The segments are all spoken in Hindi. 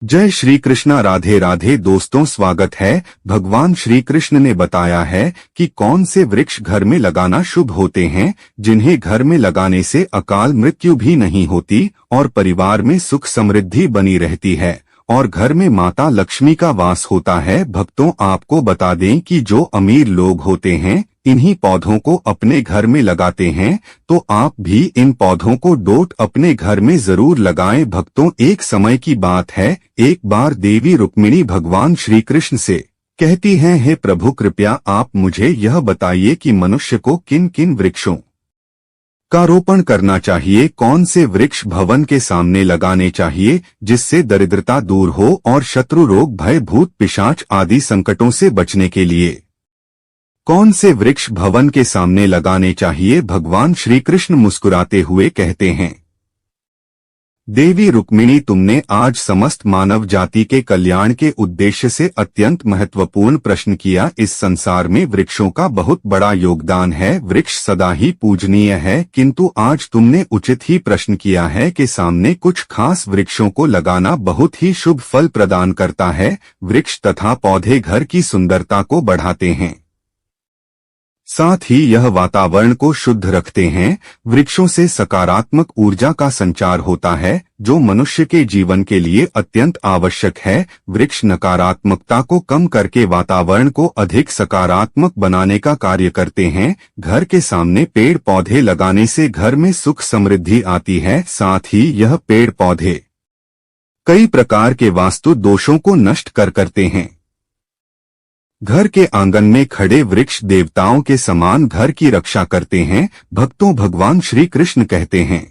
जय श्री कृष्णा। राधे राधे दोस्तों, स्वागत है। भगवान श्री कृष्ण ने बताया है कि कौन से वृक्ष घर में लगाना शुभ होते हैं, जिन्हें घर में लगाने से अकाल मृत्यु भी नहीं होती और परिवार में सुख समृद्धि बनी रहती है और घर में माता लक्ष्मी का वास होता है। भक्तों, आपको बता दें कि जो अमीर लोग होते हैं इन्हीं पौधों को अपने घर में लगाते हैं, तो आप भी इन पौधों को डोट अपने घर में जरूर लगाएं। भक्तों, एक समय की बात है, एक बार देवी रुक्मिणी भगवान श्री कृष्ण से कहती हैं, हे प्रभु, कृपया आप मुझे यह बताइए कि मनुष्य को किन किन वृक्षों का रोपण करना चाहिए, कौन से वृक्ष भवन के सामने लगाने चाहिए जिससे दरिद्रता दूर हो और शत्रु रोग भय भूत पिशाच आदि संकटों से बचने के लिए कौन से वृक्ष भवन के सामने लगाने चाहिए। भगवान श्री कृष्ण मुस्कुराते हुए कहते हैं, देवी रुक्मिणी, तुमने आज समस्त मानव जाति के कल्याण के उद्देश्य से अत्यंत महत्वपूर्ण प्रश्न किया। इस संसार में वृक्षों का बहुत बड़ा योगदान है। वृक्ष सदा ही पूजनीय है, किंतु आज तुमने उचित ही प्रश्न किया है कि सामने कुछ खास वृक्षों को लगाना बहुत ही शुभ फल प्रदान करता है। वृक्ष तथा पौधे घर की सुंदरता को बढ़ाते हैं, साथ ही यह वातावरण को शुद्ध रखते हैं। वृक्षों से सकारात्मक ऊर्जा का संचार होता है, जो मनुष्य के जीवन के लिए अत्यंत आवश्यक है। वृक्ष नकारात्मकता को कम करके वातावरण को अधिक सकारात्मक बनाने का कार्य करते हैं। घर के सामने पेड़ पौधे लगाने से घर में सुख समृद्धि आती है। साथ ही यह पेड़ पौधे कई प्रकार के वास्तु दोषों को नष्ट करते हैं। घर के आंगन में खड़े वृक्ष देवताओं के समान घर की रक्षा करते हैं। भक्तों, भगवान श्री कृष्ण कहते हैं,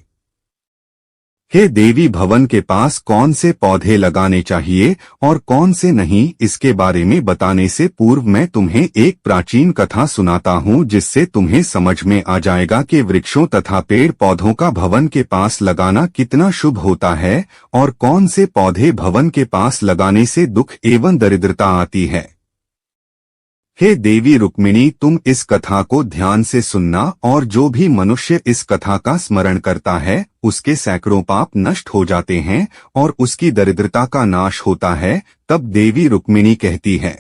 हे देवी, भवन के पास कौन से पौधे लगाने चाहिए और कौन से नहीं, इसके बारे में बताने से पूर्व मैं तुम्हें एक प्राचीन कथा सुनाता हूँ, जिससे तुम्हें समझ में आ जाएगा कि वृक्षों तथा पेड़ पौधों का भवन के पास लगाना कितना शुभ होता है और कौन से पौधे भवन के पास लगाने से दुख एवं दरिद्रता आती है। हे देवी रुक्मिणी, तुम इस कथा को ध्यान से सुनना और जो भी मनुष्य इस कथा का स्मरण करता है उसके सैकड़ों पाप नष्ट हो जाते हैं और उसकी दरिद्रता का नाश होता है। तब देवी रुक्मिणी कहती है,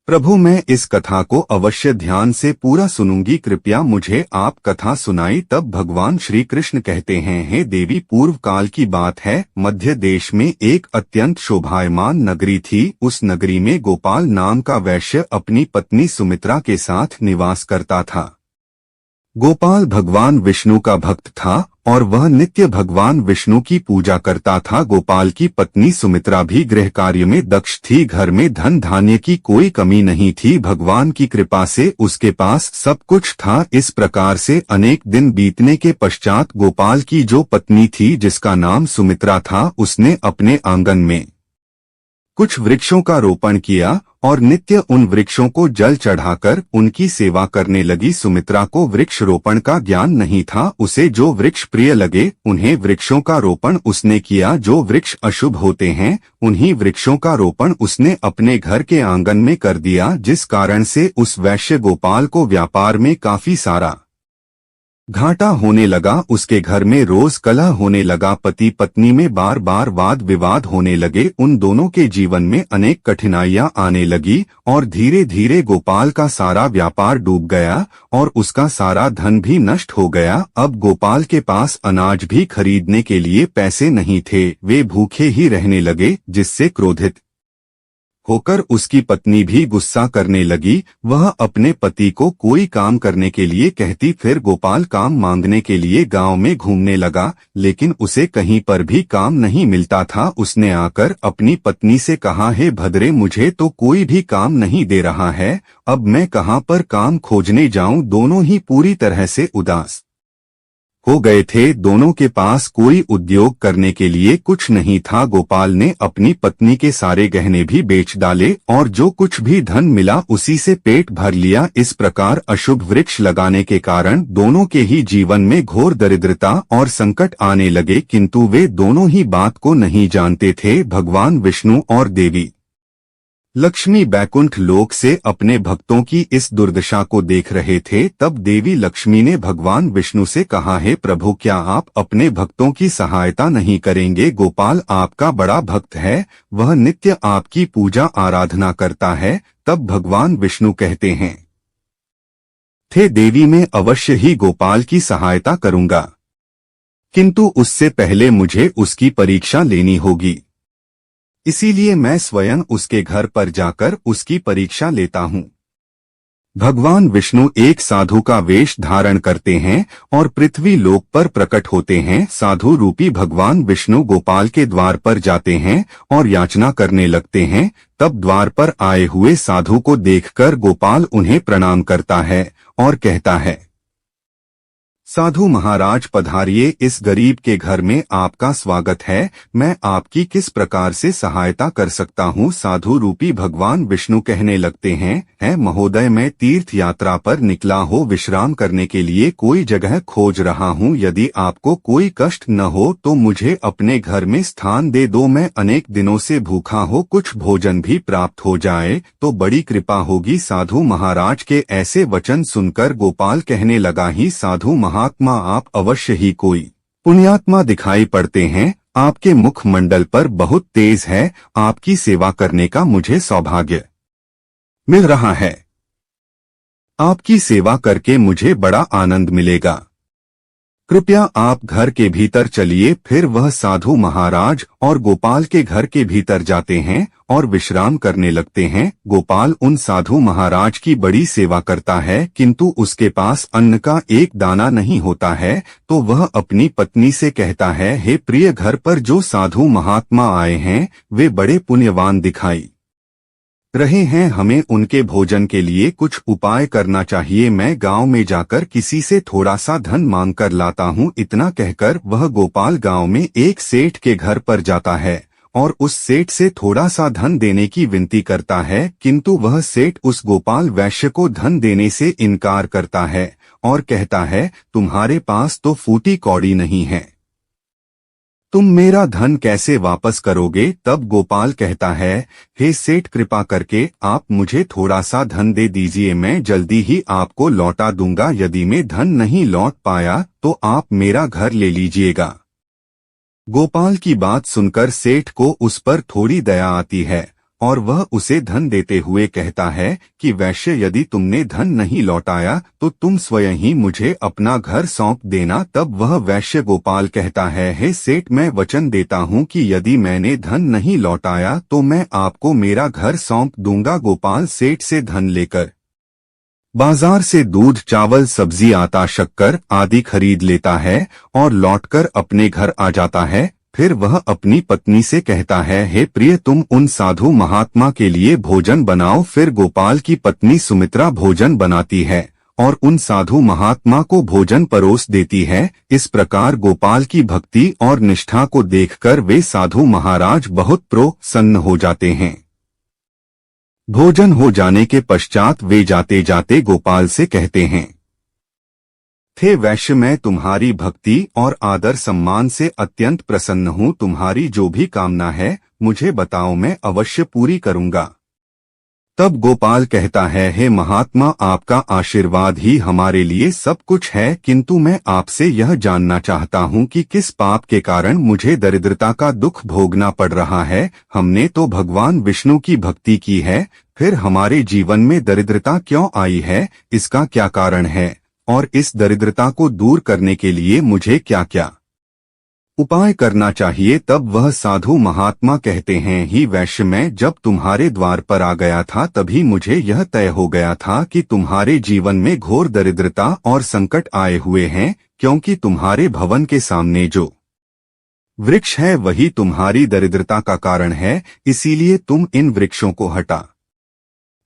प्रभु, मैं इस कथा को अवश्य ध्यान से पूरा सुनूंगी, कृपया मुझे आप कथा सुनाई। तब भगवान श्री कृष्ण कहते हैं, हे देवी, पूर्व काल की बात है। मध्य देश में एक अत्यंत शोभायमान नगरी थी। उस नगरी में गोपाल नाम का वैश्य अपनी पत्नी सुमित्रा के साथ निवास करता था। गोपाल भगवान विष्णु का भक्त था और वह नित्य भगवान विष्णु की पूजा करता था। गोपाल की पत्नी सुमित्रा भी गृह कार्य में दक्ष थी। घर में धन धान्य की कोई कमी नहीं थी। भगवान की कृपा से उसके पास सब कुछ था। इस प्रकार से अनेक दिन बीतने के पश्चात गोपाल की जो पत्नी थी, जिसका नाम सुमित्रा था, उसने अपने आंगन में कुछ वृक्षों का रोपण किया और नित्य उन वृक्षों को जल चढ़ाकर उनकी सेवा करने लगी। सुमित्रा को वृक्ष रोपण का ज्ञान नहीं था। उसे जो वृक्ष प्रिय लगे उन्हें वृक्षों का रोपण उसने किया। जो वृक्ष अशुभ होते हैं उन्हीं वृक्षों का रोपण उसने अपने घर के आंगन में कर दिया, जिस कारण से उस वैश्य गोपाल को व्यापार में काफी सारा घाटा होने लगा। उसके घर में रोज कलह होने लगा। पति पत्नी में बार बार वाद विवाद होने लगे। उन दोनों के जीवन में अनेक कठिनाइयां आने लगी और धीरे धीरे गोपाल का सारा व्यापार डूब गया और उसका सारा धन भी नष्ट हो गया। अब गोपाल के पास अनाज भी खरीदने के लिए पैसे नहीं थे। वे भूखे ही रहने लगे, जिससे क्रोधित होकर उसकी पत्नी भी गुस्सा करने लगी। वह अपने पति को कोई काम करने के लिए कहती। फिर गोपाल काम मांगने के लिए गांव में घूमने लगा, लेकिन उसे कहीं पर भी काम नहीं मिलता था। उसने आकर अपनी पत्नी से कहा, हे भद्रे, मुझे तो कोई भी काम नहीं दे रहा है, अब मैं कहाँ पर काम खोजने जाऊं। दोनों ही पूरी तरह से उदास हो गए थे। दोनों के पास कोई उद्योग करने के लिए कुछ नहीं था। गोपाल ने अपनी पत्नी के सारे गहने भी बेच डाले और जो कुछ भी धन मिला उसी से पेट भर लिया। इस प्रकार अशुभ वृक्ष लगाने के कारण दोनों के ही जीवन में घोर दरिद्रता और संकट आने लगे, किंतु वे दोनों ही बात को नहीं जानते थे। भगवान विष्णु और देवी लक्ष्मी बैकुंठ लोक से अपने भक्तों की इस दुर्दशा को देख रहे थे। तब देवी लक्ष्मी ने भगवान विष्णु से कहा, हे प्रभु, क्या आप अपने भक्तों की सहायता नहीं करेंगे? गोपाल आपका बड़ा भक्त है, वह नित्य आपकी पूजा आराधना करता है। तब भगवान विष्णु कहते हैं, थे देवी, मैं अवश्य ही गोपाल की सहायता करूंगा, किंतु उससे पहले मुझे उसकी परीक्षा लेनी होगी। इसीलिए मैं स्वयं उसके घर पर जाकर उसकी परीक्षा लेता हूँ। भगवान विष्णु एक साधु का वेश धारण करते हैं और पृथ्वी लोक पर प्रकट होते हैं। साधु रूपी भगवान विष्णु गोपाल के द्वार पर जाते हैं और याचना करने लगते हैं। तब द्वार पर आए हुए साधु को देखकर गोपाल उन्हें प्रणाम करता है और कहता है, साधु महाराज पधारिए, इस गरीब के घर में आपका स्वागत है। मैं आपकी किस प्रकार से सहायता कर सकता हूँ? साधु रूपी भगवान विष्णु कहने लगते हैं, है महोदय, मैं तीर्थ यात्रा पर निकला हो विश्राम करने के लिए कोई जगह खोज रहा हूँ। यदि आपको कोई कष्ट न हो तो मुझे अपने घर में स्थान दे दो। मैं अनेक दिनों से भूखा हो, कुछ भोजन भी प्राप्त हो जाए तो बड़ी कृपा होगी। साधु महाराज के ऐसे वचन सुनकर गोपाल कहने लगा, ही साधु महात्मा, आप अवश्य ही कोई पुण्यात्मा दिखाई पड़ते हैं। आपके मुखमंडल पर बहुत तेज है। आपकी सेवा करने का मुझे सौभाग्य मिल रहा है। आपकी सेवा करके मुझे बड़ा आनंद मिलेगा। कृपया आप घर के भीतर चलिए। फिर वह साधु महाराज और गोपाल के घर के भीतर जाते हैं और विश्राम करने लगते हैं। गोपाल उन साधु महाराज की बड़ी सेवा करता है, किंतु उसके पास अन्न का एक दाना नहीं होता है। तो वह अपनी पत्नी से कहता है, हे प्रिय, घर पर जो साधु महात्मा आए हैं वे बड़े पुण्यवान दिखाई रहे हैं, हमें उनके भोजन के लिए कुछ उपाय करना चाहिए। मैं गांव में जाकर किसी से थोड़ा सा धन मांग कर लाता हूँ। इतना कहकर वह गोपाल गांव में एक सेठ के घर पर जाता है और उस सेठ से थोड़ा सा धन देने की विनती करता है, किंतु वह सेठ उस गोपाल वैश्य को धन देने से इनकार करता है और कहता है, तुम्हारे पास तो फूटी कौड़ी नहीं है, तुम मेरा धन कैसे वापस करोगे? तब गोपाल कहता है, हे सेठ, कृपा करके आप मुझे थोड़ा सा धन दे दीजिए, मैं जल्दी ही आपको लौटा दूंगा। यदि मैं धन नहीं लौट पाया तो आप मेरा घर ले लीजिएगा। गोपाल की बात सुनकर सेठ को उस पर थोड़ी दया आती है और वह उसे धन देते हुए कहता है कि वैश्य, यदि तुमने धन नहीं लौटाया तो तुम स्वयं ही मुझे अपना घर सौंप देना। तब वह वैश्य गोपाल कहता है, हे सेठ, मैं वचन देता हूँ कि यदि मैंने धन नहीं लौटाया तो मैं आपको मेरा घर सौंप दूंगा। गोपाल सेठ से धन लेकर बाजार से दूध, चावल, सब्जी, आटा, शक्कर आदि खरीद लेता है और लौटकर अपने घर आ जाता है। फिर वह अपनी पत्नी से कहता है, हे प्रिय, तुम उन साधु महात्मा के लिए भोजन बनाओ। फिर गोपाल की पत्नी सुमित्रा भोजन बनाती है और उन साधु महात्मा को भोजन परोस देती है। इस प्रकार गोपाल की भक्ति और निष्ठा को देखकर वे साधु महाराज बहुत प्रसन्न हो जाते हैं। भोजन हो जाने के पश्चात वे जाते जाते गोपाल से कहते हैं, थे वैश्य, मैं तुम्हारी भक्ति और आदर सम्मान से अत्यंत प्रसन्न हूँ। तुम्हारी जो भी कामना है मुझे बताओ, मैं अवश्य पूरी करूँगा। तब गोपाल कहता है, हे महात्मा, आपका आशीर्वाद ही हमारे लिए सब कुछ है, किंतु मैं आपसे यह जानना चाहता हूँ कि किस पाप के कारण मुझे दरिद्रता का दुख भोगना पड़ रहा है। हमने तो भगवान विष्णु की भक्ति की है, फिर हमारे जीवन में दरिद्रता क्यों आई है? इसका क्या कारण है और इस दरिद्रता को दूर करने के लिए मुझे क्या क्या उपाय करना चाहिए? तब वह साधु महात्मा कहते हैं, ही वैश्य, मैं जब तुम्हारे द्वार पर आ गया था तभी मुझे यह तय हो गया था कि तुम्हारे जीवन में घोर दरिद्रता और संकट आए हुए हैं, क्योंकि तुम्हारे भवन के सामने जो वृक्ष है वही तुम्हारी दरिद्रता का कारण है। इसीलिए तुम इन वृक्षों को हटा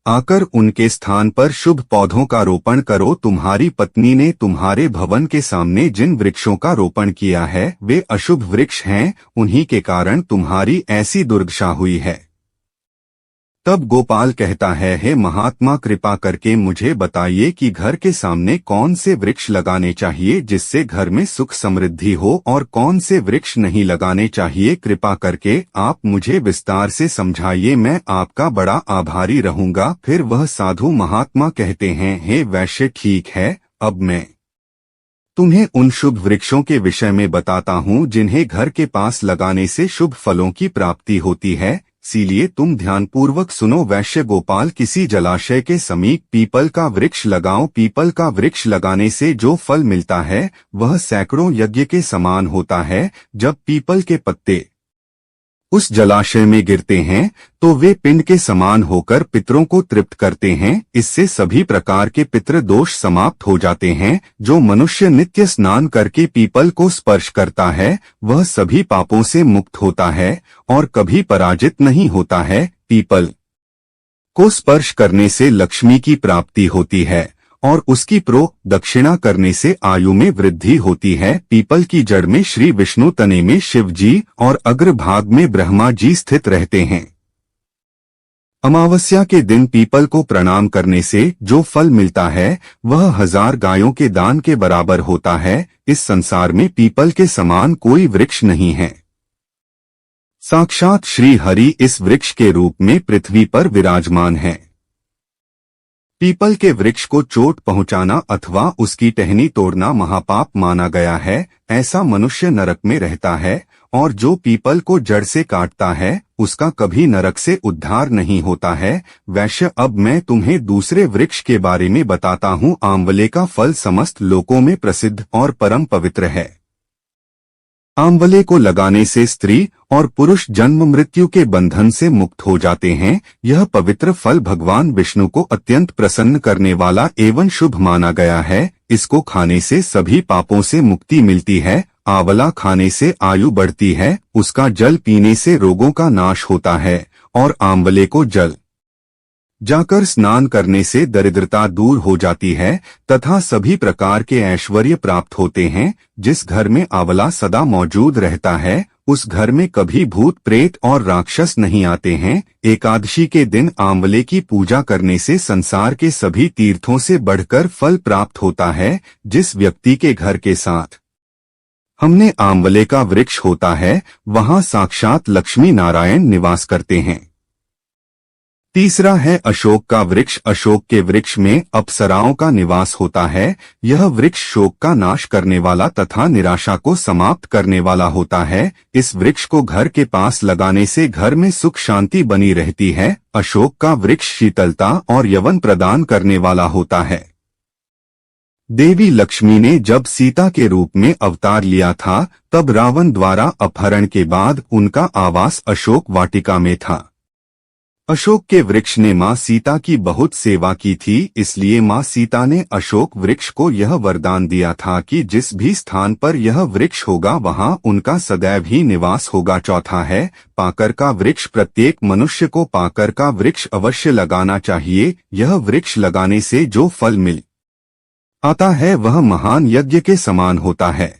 आकर उनके स्थान पर शुभ पौधों का रोपण करो। तुम्हारी पत्नी ने तुम्हारे भवन के सामने जिन वृक्षों का रोपण किया है वे अशुभ वृक्ष हैं, उन्हीं के कारण तुम्हारी ऐसी दुर्दशा हुई है। तब गोपाल कहता है, हे महात्मा, कृपा करके मुझे बताइए कि घर के सामने कौन से वृक्ष लगाने चाहिए जिससे घर में सुख समृद्धि हो और कौन से वृक्ष नहीं लगाने चाहिए। कृपा करके आप मुझे विस्तार से समझाइए, मैं आपका बड़ा आभारी रहूंगा। फिर वह साधु महात्मा कहते हैं, हे वैश्य, ठीक है, अब मैं तुम्हें उन शुभ वृक्षों के विषय में बताता हूँ जिन्हें घर के पास लगाने से शुभ फलों की प्राप्ति होती है, इसीलिए तुम ध्यानपूर्वक सुनो। वैश्य गोपाल, किसी जलाशय के समीप पीपल का वृक्ष लगाओ। पीपल का वृक्ष लगाने से जो फल मिलता है वह सैकड़ों यज्ञ के समान होता है। जब पीपल के पत्ते उस जलाशय में गिरते हैं तो वे पिंड के समान होकर पितरों को तृप्त करते हैं। इससे सभी प्रकार के पितृ दोष समाप्त हो जाते हैं। जो मनुष्य नित्य स्नान करके पीपल को स्पर्श करता है वह सभी पापों से मुक्त होता है और कभी पराजित नहीं होता है। पीपल को स्पर्श करने से लक्ष्मी की प्राप्ति होती है और उसकी दक्षिणा करने से आयु में वृद्धि होती है। पीपल की जड़ में श्री विष्णु, तने में शिव जी और अग्रभाग में ब्रह्मा जी स्थित रहते हैं। अमावस्या के दिन पीपल को प्रणाम करने से जो फल मिलता है वह 1000 गायों के दान के बराबर होता है। इस संसार में पीपल के समान कोई वृक्ष नहीं है। साक्षात श्री हरि इस वृक्ष के रूप में पृथ्वी पर विराजमान है। पीपल के वृक्ष को चोट पहुंचाना अथवा उसकी टहनी तोड़ना महापाप माना गया है। ऐसा मनुष्य नरक में रहता है और जो पीपल को जड़ से काटता है उसका कभी नरक से उद्धार नहीं होता है। वैश्य, अब मैं तुम्हें दूसरे वृक्ष के बारे में बताता हूँ। आंवले का फल समस्त लोकों में प्रसिद्ध और परम पवित्र है। आंवले को लगाने से स्त्री और पुरुष जन्म मृत्यु के बंधन से मुक्त हो जाते हैं। यह पवित्र फल भगवान विष्णु को अत्यंत प्रसन्न करने वाला एवं शुभ माना गया है। इसको खाने से सभी पापों से मुक्ति मिलती है। आंवला खाने से आयु बढ़ती है, उसका जल पीने से रोगों का नाश होता है और आंवले को जल जाकर स्नान करने से दरिद्रता दूर हो जाती है तथा सभी प्रकार के ऐश्वर्य प्राप्त होते हैं। जिस घर में आंवला सदा मौजूद रहता है उस घर में कभी भूत प्रेत और राक्षस नहीं आते हैं। एकादशी के दिन आंवले की पूजा करने से संसार के सभी तीर्थों से बढ़कर फल प्राप्त होता है। जिस व्यक्ति के घर के साथ हमने आंवले का वृक्ष होता है वहां साक्षात लक्ष्मी नारायण निवास करते हैं। तीसरा है अशोक का वृक्ष। अशोक के वृक्ष में अप्सराओं का निवास होता है। यह वृक्ष शोक का नाश करने वाला तथा निराशा को समाप्त करने वाला होता है। इस वृक्ष को घर के पास लगाने से घर में सुख शांति बनी रहती है। अशोक का वृक्ष शीतलता और यवन प्रदान करने वाला होता है। देवी लक्ष्मी ने जब सीता के रूप में अवतार लिया था तब रावण द्वारा अपहरण के बाद उनका आवास अशोक वाटिका में था। अशोक के वृक्ष ने मां सीता की बहुत सेवा की थी, इसलिए मां सीता ने अशोक वृक्ष को यह वरदान दिया था कि जिस भी स्थान पर यह वृक्ष होगा वहां उनका सदैव ही निवास होगा। चौथा है पाकर का वृक्ष। प्रत्येक मनुष्य को पाकर का वृक्ष अवश्य लगाना चाहिए। यह वृक्ष लगाने से जो फल मिल आता है वह महान यज्ञ के समान होता है।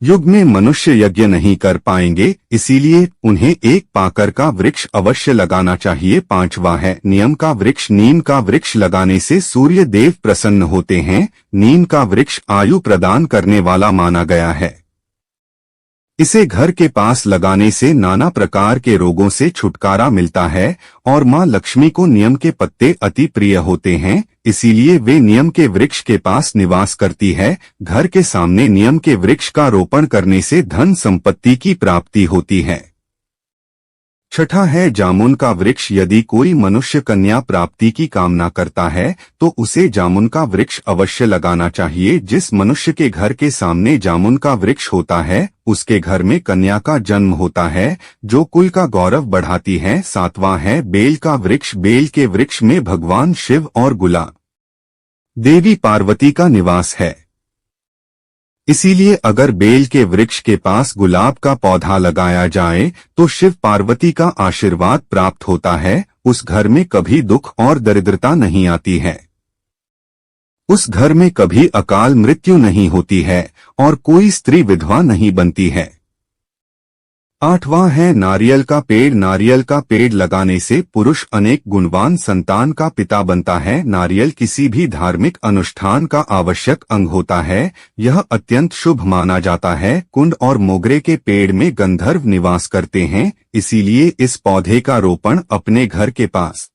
युग में मनुष्य यज्ञ नहीं कर पाएंगे, इसीलिए उन्हें एक पाकर का वृक्ष अवश्य लगाना चाहिए। पांचवा है नीम का वृक्ष। नीम का वृक्ष लगाने से सूर्य देव प्रसन्न होते हैं। नीम का वृक्ष आयु प्रदान करने वाला माना गया है। इसे घर के पास लगाने से नाना प्रकार के रोगों से छुटकारा मिलता है और मां लक्ष्मी को नीम के पत्ते अति प्रिय होते हैं, इसीलिए वे नीम के वृक्ष के पास निवास करती है। घर के सामने नीम के वृक्ष का रोपण करने से धन संपत्ति की प्राप्ति होती है। छठा है जामुन का वृक्ष। यदि कोई मनुष्य कन्या प्राप्ति की कामना करता है तो उसे जामुन का वृक्ष अवश्य लगाना चाहिए। जिस मनुष्य के घर के सामने जामुन का वृक्ष होता है उसके घर में कन्या का जन्म होता है जो कुल का गौरव बढ़ाती है। सातवां है बेल का वृक्ष। बेल के वृक्ष में भगवान शिव और गुला देवी पार्वती का निवास है, इसीलिए अगर बेल के वृक्ष के पास गुलाब का पौधा लगाया जाए तो शिव पार्वती का आशीर्वाद प्राप्त होता है। उस घर में कभी दुख और दरिद्रता नहीं आती है, उस घर में कभी अकाल मृत्यु नहीं होती है और कोई स्त्री विधवा नहीं बनती है। 8वां है नारियल का पेड़। नारियल का पेड़ लगाने से पुरुष अनेक गुणवान संतान का पिता बनता है। नारियल किसी भी धार्मिक अनुष्ठान का आवश्यक अंग होता है। यह अत्यंत शुभ माना जाता है। कुंड और मोगरे के पेड़ में गंधर्व निवास करते हैं, इसीलिए इस पौधे का रोपण अपने घर के पास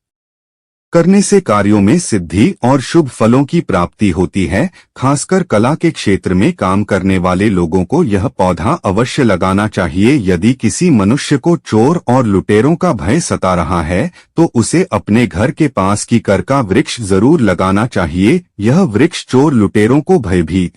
करने से कार्यों में सिद्धि और शुभ फलों की प्राप्ति होती है। खासकर कला के क्षेत्र में काम करने वाले लोगों को यह पौधा अवश्य लगाना चाहिए। यदि किसी मनुष्य को चोर और लुटेरों का भय सता रहा है तो उसे अपने घर के पास की कर का वृक्ष जरूर लगाना चाहिए। यह वृक्ष चोर लुटेरों को भयभीत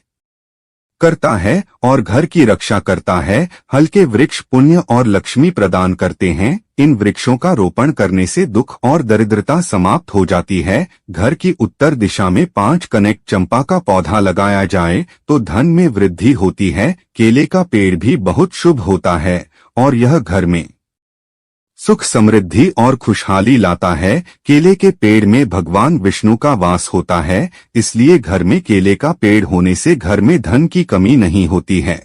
करता है और घर की रक्षा करता है। हल्के वृक्ष पुण्य और लक्ष्मी प्रदान करते हैं। इन वृक्षों का रोपण करने से दुख और दरिद्रता समाप्त हो जाती है। घर की उत्तर दिशा में 5 कनेक्ट चंपा का पौधा लगाया जाए तो धन में वृद्धि होती है। केले का पेड़ भी बहुत शुभ होता है और यह घर में सुख समृद्धि और खुशहाली लाता है। केले के पेड़ में भगवान विष्णु का वास होता है, इसलिए घर में केले का पेड़ होने से घर में धन की कमी नहीं होती है।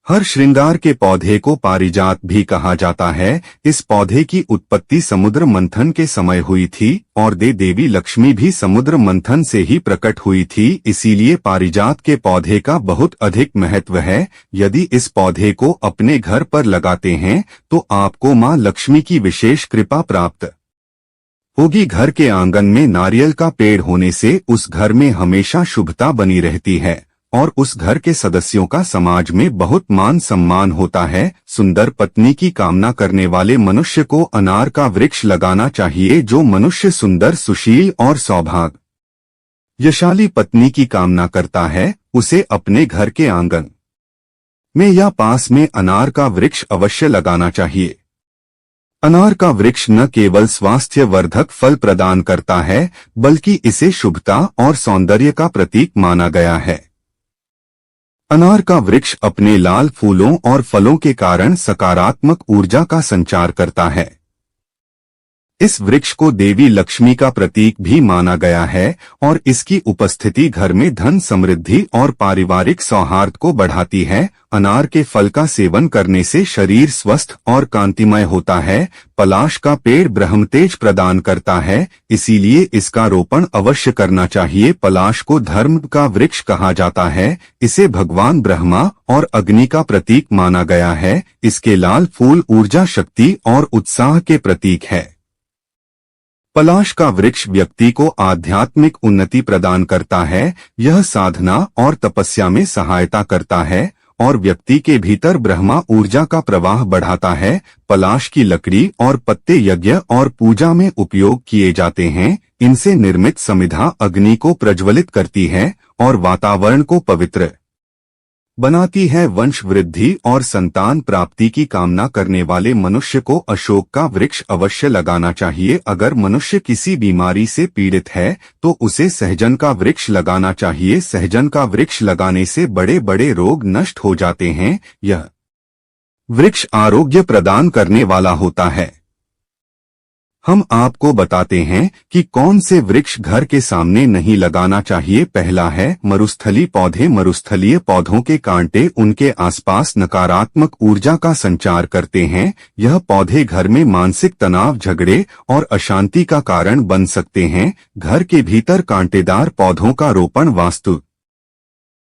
हर श्रृंगार के पौधे को पारिजात भी कहा जाता है। इस पौधे की उत्पत्ति समुद्र मंथन के समय हुई थी और देवी लक्ष्मी भी समुद्र मंथन से ही प्रकट हुई थी, इसीलिए पारिजात के पौधे का बहुत अधिक महत्व है। यदि इस पौधे को अपने घर पर लगाते हैं तो आपको मां लक्ष्मी की विशेष कृपा प्राप्त होगी। घर के आंगन में नारियल का पेड़ होने से उस घर में हमेशा शुभता बनी रहती है और उस घर के सदस्यों का समाज में बहुत मान सम्मान होता है। सुंदर पत्नी की कामना करने वाले मनुष्य को अनार का वृक्ष लगाना चाहिए। जो मनुष्य सुंदर, सुशील और सौभाग्यशाली पत्नी की कामना करता है उसे अपने घर के आंगन में या पास में अनार का वृक्ष अवश्य लगाना चाहिए। अनार का वृक्ष न केवल स्वास्थ्य वर्धक फल प्रदान करता है बल्कि इसे शुभता और सौंदर्य का प्रतीक माना गया है। अनार का वृक्ष अपने लाल फूलों और फलों के कारण सकारात्मक ऊर्जा का संचार करता है। इस वृक्ष को देवी लक्ष्मी का प्रतीक भी माना गया है और इसकी उपस्थिति घर में धन, समृद्धि और पारिवारिक सौहार्द को बढ़ाती है। अनार के फल का सेवन करने से शरीर स्वस्थ और कांतिमय होता है। पलाश का पेड़ ब्रह्मतेज प्रदान करता है, इसीलिए इसका रोपण अवश्य करना चाहिए। पलाश को धर्म का वृक्ष कहा जाता है। इसे भगवान ब्रह्मा और अग्नि का प्रतीक माना गया है। इसके लाल फूल ऊर्जा, शक्ति और उत्साह के प्रतीक है। पलाश का वृक्ष व्यक्ति को आध्यात्मिक उन्नति प्रदान करता है। यह साधना और तपस्या में सहायता करता है और व्यक्ति के भीतर ब्रह्मा ऊर्जा का प्रवाह बढ़ाता है। पलाश की लकड़ी और पत्ते यज्ञ और पूजा में उपयोग किए जाते हैं। इनसे निर्मित समिधा अग्नि को प्रज्वलित करती है और वातावरण को पवित्र बनाती है। वंश वृद्धि और संतान प्राप्ति की कामना करने वाले मनुष्य को अशोक का वृक्ष अवश्य लगाना चाहिए। अगर मनुष्य किसी बीमारी से पीड़ित है तो उसे सहजन का वृक्ष लगाना चाहिए। सहजन का वृक्ष लगाने से बड़े बड़े रोग नष्ट हो जाते हैं। यह वृक्ष आरोग्य प्रदान करने वाला होता है। हम आपको बताते हैं कि कौन से वृक्ष घर के सामने नहीं लगाना चाहिए। पहला है मरुस्थली पौधे। मरुस्थलीय पौधों के कांटे उनके आसपास नकारात्मक ऊर्जा का संचार करते हैं। यह पौधे घर में मानसिक तनाव, झगड़े और अशांति का कारण बन सकते हैं। घर के भीतर कांटेदार पौधों का रोपण वास्तु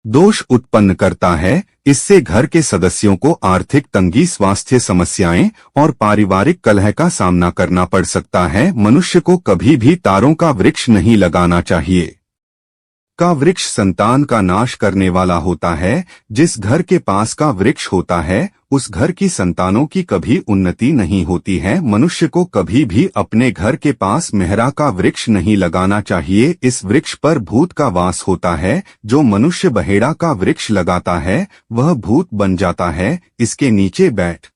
दोष उत्पन्न करता है। इससे घर के सदस्यों को आर्थिक तंगी, स्वास्थ्य समस्याएं और पारिवारिक कलह का सामना करना पड़ सकता है। मनुष्य को कभी भी तारों का वृक्ष नहीं लगाना चाहिए। का वृक्ष संतान का नाश करने वाला होता है। जिस घर के पास का वृक्ष होता है उस घर की संतानों की कभी उन्नति नहीं होती है। मनुष्य को कभी भी अपने घर के पास मेहरा का वृक्ष नहीं लगाना चाहिए। इस वृक्ष पर भूत का वास होता है। जो मनुष्य बहेड़ा का वृक्ष लगाता है वह भूत बन जाता है। इसके नीचे बैठ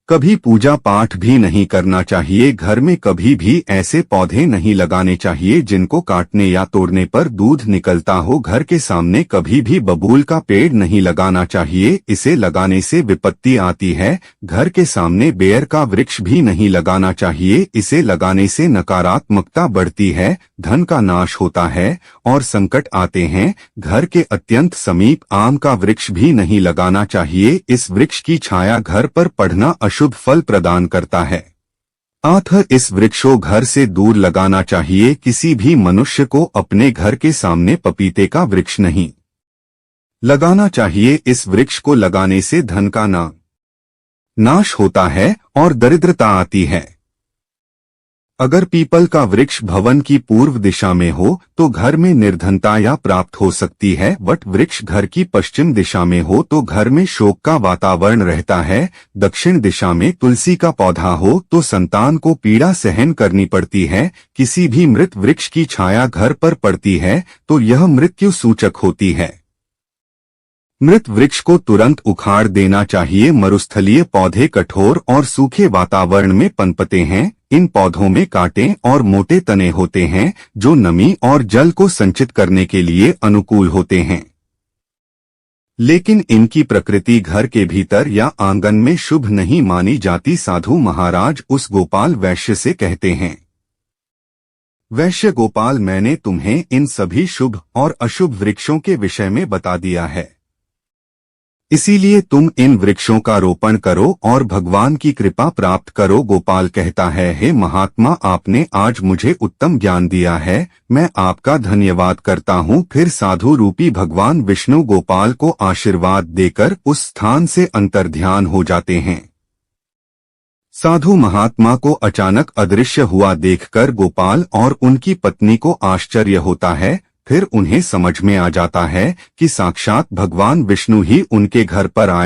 कभी पूजा पाठ भी नहीं करना चाहिए। घर में कभी भी ऐसे पौधे नहीं लगाने चाहिए जिनको काटने या तोड़ने पर दूध निकलता हो। घर के सामने कभी भी बबूल का पेड़ नहीं लगाना चाहिए, इसे लगाने से विपत्ति आती है। घर के सामने बेर का वृक्ष भी नहीं लगाना चाहिए, इसे लगाने से नकारात्मकता बढ़ती है, धन का नाश होता है और संकट आते हैं। घर के अत्यंत समीप आम का वृक्ष भी नहीं लगाना चाहिए, इस वृक्ष की छाया घर पर पड़ना शुभ फल प्रदान करता है। इस वृक्षों घर से दूर लगाना चाहिए। किसी भी मनुष्य को अपने घर के सामने पपीते का वृक्ष नहीं लगाना चाहिए। इस वृक्ष को लगाने से धन का नाश होता है और दरिद्रता आती है। अगर पीपल का वृक्ष भवन की पूर्व दिशा में हो तो घर में निर्धनता या प्राप्त हो सकती है। वट वृक्ष घर की पश्चिम दिशा में हो तो घर में शोक का वातावरण रहता है। दक्षिण दिशा में तुलसी का पौधा हो तो संतान को पीड़ा सहन करनी पड़ती है। किसी भी मृत वृक्ष की छाया घर पर पड़ती है तो यह मृत्यु सूचक होती है। मृत वृक्ष को तुरंत उखाड़ देना चाहिए। मरुस्थलीय पौधे कठोर और सूखे वातावरण में पनपते हैं। इन पौधों में कांटे और मोटे तने होते हैं जो नमी और जल को संचित करने के लिए अनुकूल होते हैं, लेकिन इनकी प्रकृति घर के भीतर या आंगन में शुभ नहीं मानी जाती। साधु महाराज उस गोपाल वैश्य से कहते हैं, वैश्य गोपाल, मैंने तुम्हें इन सभी शुभ और अशुभ वृक्षों के विषय में बता दिया है, इसीलिए तुम इन वृक्षों का रोपण करो और भगवान की कृपा प्राप्त करो। गोपाल कहता है, हे महात्मा, आपने आज मुझे उत्तम ज्ञान दिया है, मैं आपका धन्यवाद करता हूँ। फिर साधु रूपी भगवान विष्णु गोपाल को आशीर्वाद देकर उस स्थान से अंतर्ध्यान हो जाते हैं। साधु महात्मा को अचानक अदृश्य हुआ देखकर गोपाल और उनकी पत्नी को आश्चर्य होता है। फिर उन्हें समझ में आ जाता है कि साक्षात भगवान विष्णु ही उनके घर पर आए।